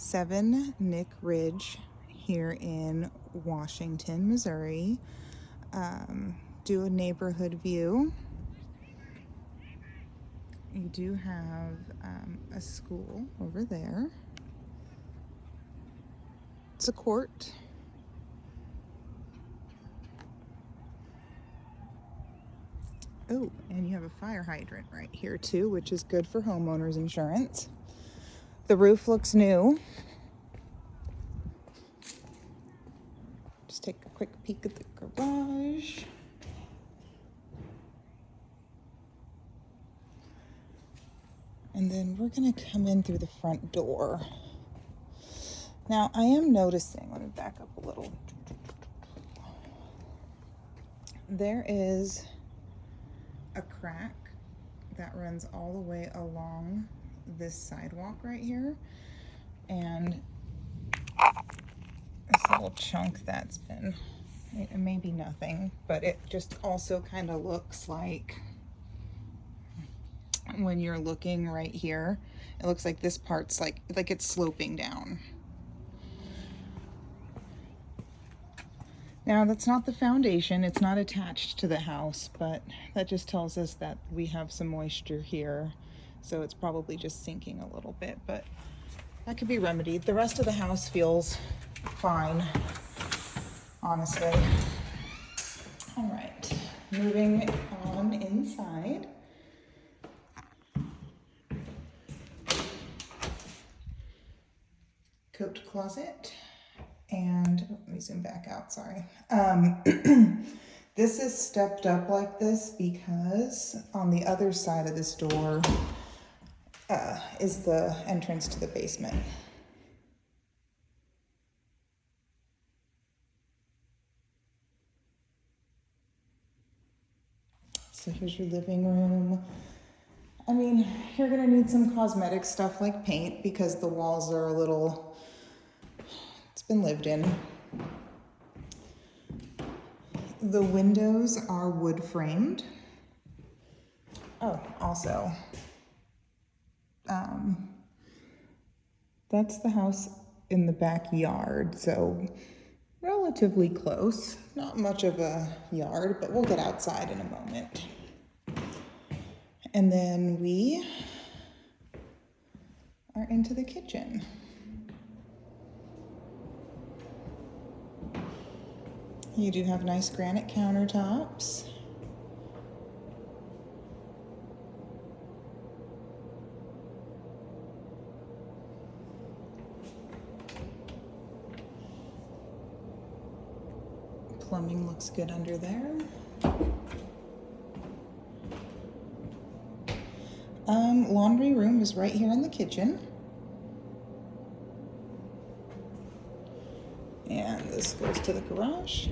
7 Nick Ridge here in Washington, Missouri. Do a neighborhood view. You do have a school over there. It's a court. Oh, and you have a fire hydrant right here too, which is good for homeowners insurance. The roof looks new. Just take a quick peek at the garage. And then we're gonna come in through the front door. Now I am noticing, let me back up a little. There is a crack that runs all the way along this sidewalk right here. And this little chunk that's been, it may be nothing, but it just also kind of looks like, when you're looking right here, it looks like this part's like it's sloping down. Now that's not the foundation, it's not attached to the house, but that just tells us that we have some moisture here. So it's probably just sinking a little bit, but that could be remedied. The rest of the house feels fine, honestly. All right, moving on inside. Coat closet. And let me zoom back out, sorry. This is stepped up like this because on the other side of this door is the entrance to the basement. So here's your living room. I mean, you're gonna need some cosmetic stuff like paint because the walls are a little, it's been lived in. The windows are wood framed. Oh, also, that's the house in the backyard, so relatively close. Not much of a yard, but we'll get outside in a moment. And then we are into the kitchen. You do have nice granite countertops. Plumbing looks good under there. Laundry room is right here in the kitchen. And this goes to the garage.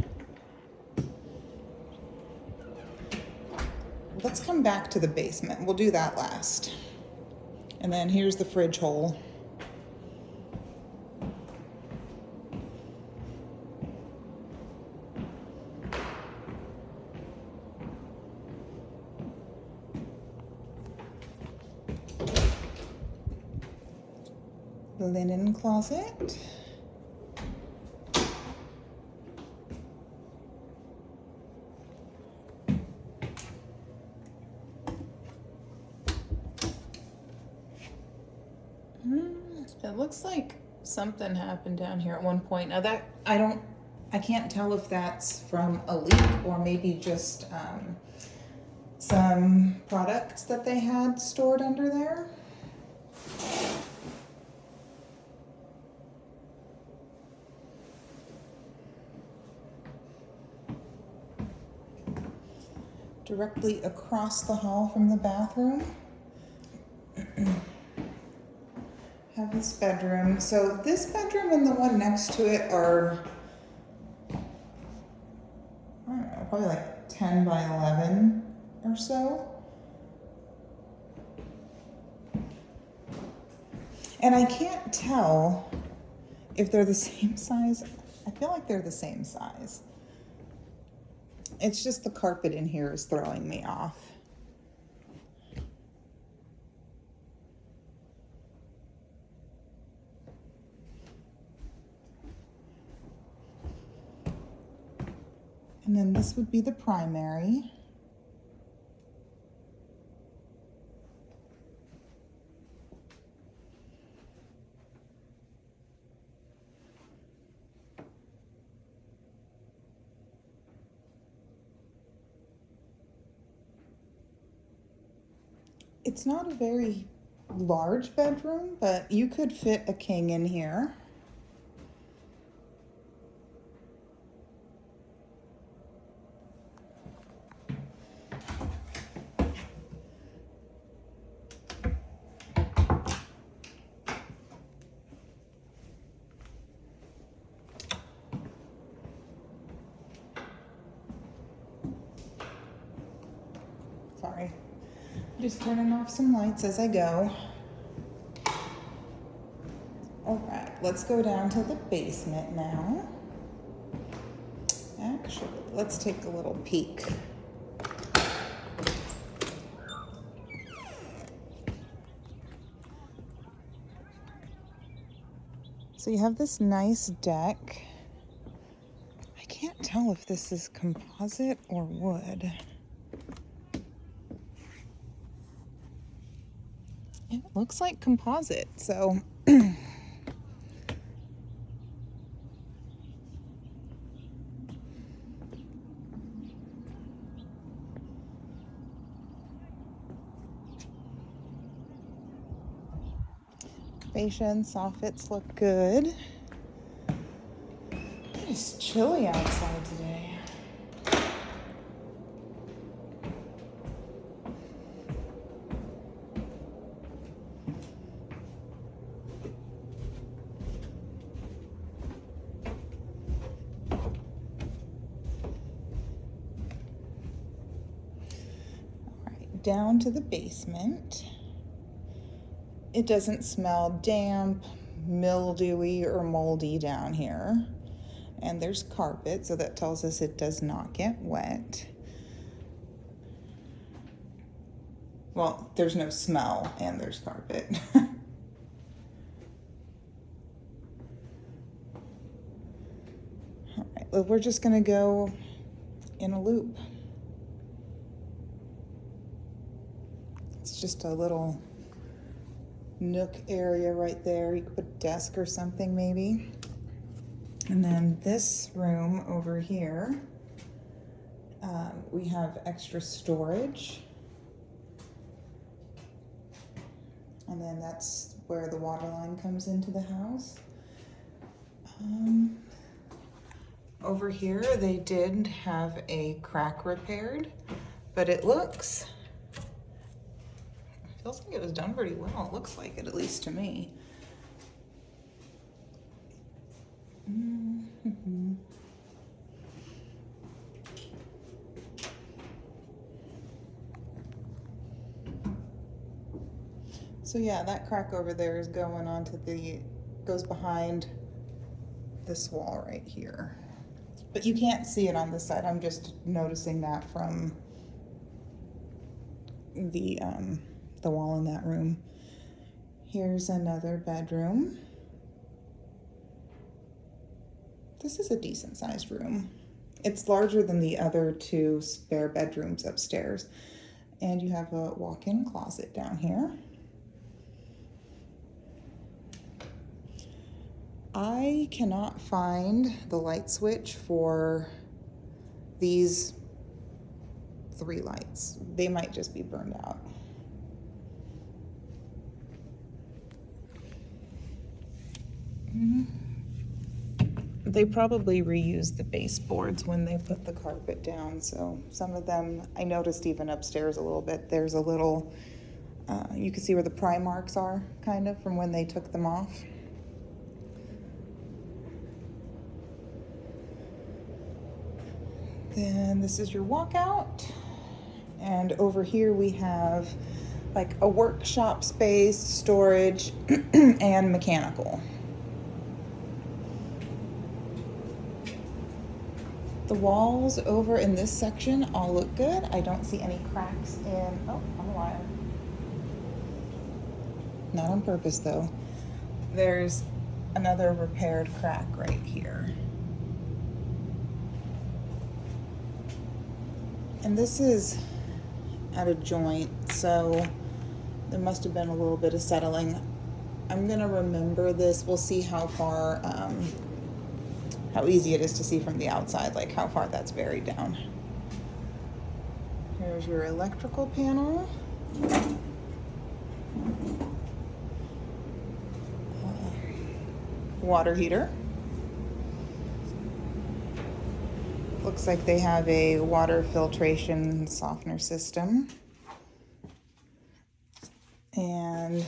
Let's come back to the basement. We'll do that last. And then here's the fridge hole. The linen closet. It looks like something happened down here at one point. Now that I can't tell if that's from a leak or maybe just some products that they had stored under there. Directly across the hall from the bathroom. Have this bedroom. So this bedroom and the one next to it are, I don't know, probably like 10 by 11 or so. And I can't tell if they're the same size. I feel like they're the same size. It's just the carpet in here is throwing me off. And then this would be the primary. It's not a very large bedroom, but you could fit a king in here. Sorry. Just turning off some lights as I go. All right, let's go down to the basement now. Actually, let's take a little peek. So you have this nice deck. I can't tell if this is composite or wood. It looks like composite, so fascia and soffits look good. It's chilly outside today. Down to the basement. It doesn't smell damp, mildewy, or moldy down here. And there's carpet, so that tells us it does not get wet. Well, there's no smell and there's carpet. All right, well, we're just gonna go in a loop. It's just a little nook area right there. You could put a desk or something maybe. And then this room over here, we have extra storage. And then that's where the water line comes into the house. Over here, they did have a crack repaired, but it looks, feels like it was done pretty well. It looks like it, at least to me. Mm-hmm. So yeah, that crack over there is going onto the, goes behind this wall right here. But you can't see it on this side. I'm just noticing that from the wall in that room. Here's another bedroom. This is a decent sized room. It's larger than the other two spare bedrooms upstairs. And you have a walk-in closet down here. I cannot find the light switch for these 3 lights. They might just be burned out. They probably reused the baseboards when they put the carpet down, so some of them, I noticed even upstairs a little bit, there's a little, you can see where the pry marks are, kind of, from when they took them off. Then this is your walkout. And over here we have like a workshop space, storage, and mechanical. The walls over in this section all look good. I don't see any cracks in, oh, I'm a liar. Not on purpose though. There's another repaired crack right here. And this is at a joint, so there must have been a little bit of settling. I'm gonna remember this. We'll see how far, how easy it is to see from the outside, like how far that's buried down. Here's your electrical panel. Water heater. Looks like they have a water filtration softener system. And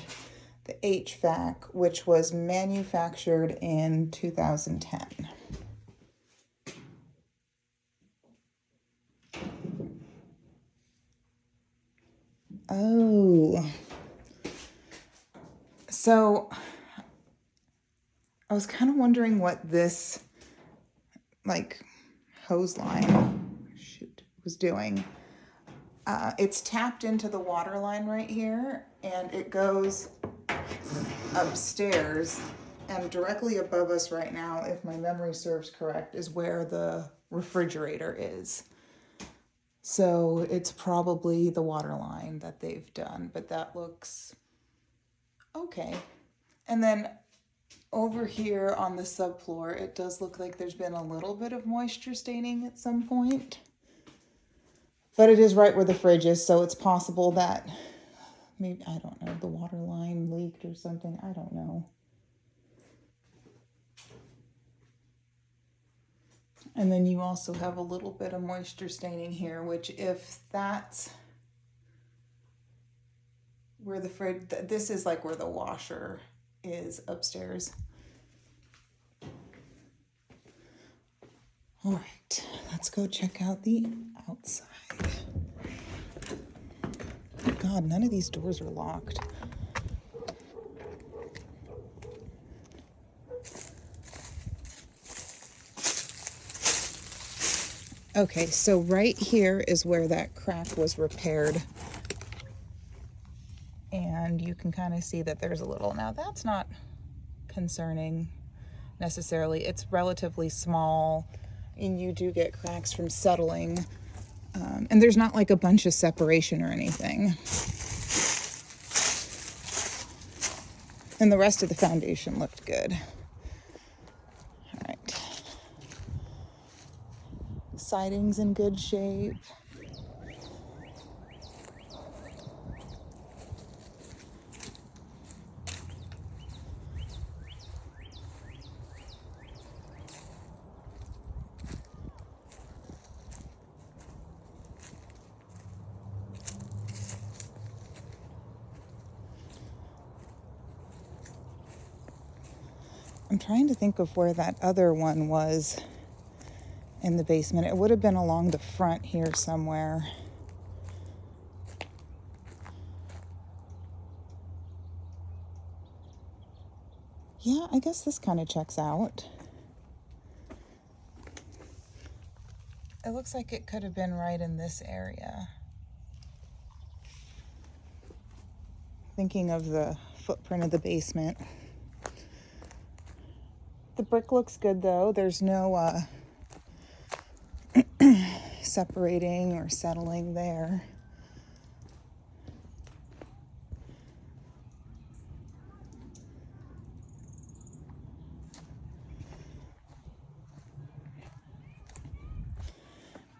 the HVAC, which was manufactured in 2010. Oh. So I was kind of wondering what this, like, hose line, was doing. It's tapped into the water line right here, and it goes upstairs, and directly above us right now, if my memory serves correct, is where the refrigerator is. So it's probably the water line that they've done, but that looks okay. And then over here on the subfloor, it does look like there's been a little bit of moisture staining at some point. But it is right where the fridge is, so it's possible that maybe, I don't know, the water line leaked or something. I don't know. And then you also have a little bit of moisture staining here, which if that's where the fridge, this is like where the washer is upstairs. All right, let's go check out the outside. God, none of these doors are locked. Okay, so right here is where that crack was repaired. And you can kind of see that there's a little, now that's not concerning necessarily. It's relatively small, and you do get cracks from settling. And there's not like a bunch of separation or anything. And the rest of the foundation looked good. All right. Siding's in good shape. I'm trying to think of where that other one was in the basement. It would have been along the front here somewhere. Yeah, I guess this kind of checks out. It looks like it could have been right in this area. Thinking of the footprint of the basement. The brick looks good though. There's no separating or settling there.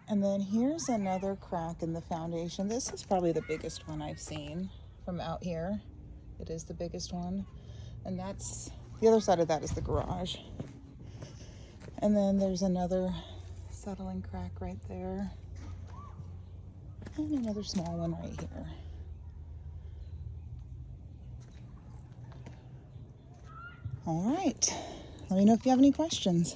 And then here's another crack in the foundation. This is probably the biggest one I've seen from out here. It is the biggest one. And that's, the other side of that is the garage. And then there's another settling crack right there. And another small one right here. All right. Let me know if you have any questions.